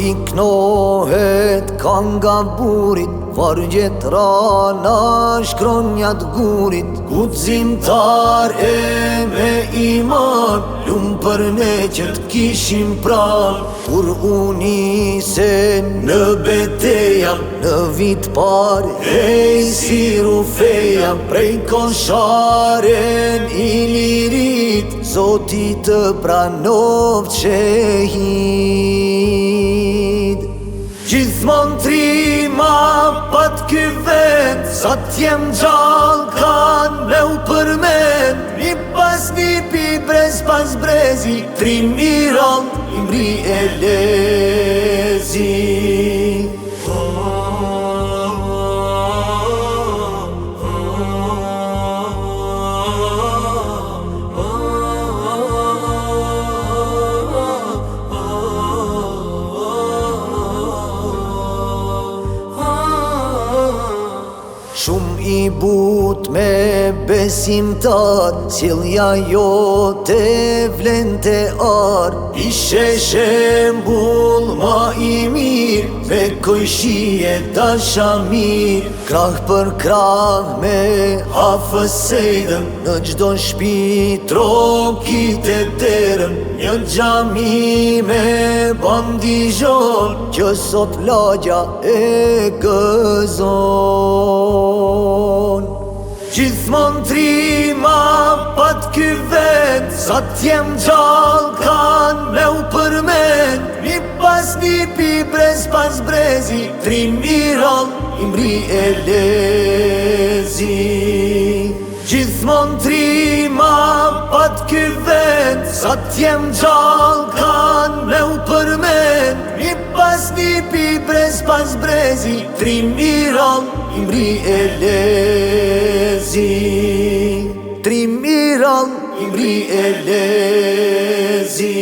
I knohet kanga burit, vargjet rana shkronjat gurit. Guximtar e me iman, lumë për ne që t'kishim pran. Kur unisen në beteja, në vit par e si rufeja. Prej kosharen i lirit, Zoti të pranoft shehid. Gjithmon trima pat ky vend, sa t'jem gjall kan me u përmend. Një pas një pi brez pas brezi, trim i rand, i mri e lezi. Shumë i but me besimtar, sjellja jote vlen te ar. Ishe shembull ma i mirë, me kojshie dasha mirë. Krah për krah me hafësejden, në gjdo shpi trokit e derën. Një gjami me bandizhon, që sot lagja e gëzon. Gjithmon trima pat ky vend, sa t'jem gjall kan me u përmend. Një pas një pi brez pas brezi, trim i rand, i mri e lezi. Gjithmon trima pat ky vend, sa t'jem gjall kan me u përmend. Një pas një pi brez pas brezi, trim i rand, i mri e lezi. Trim i rand, i mri e lezi.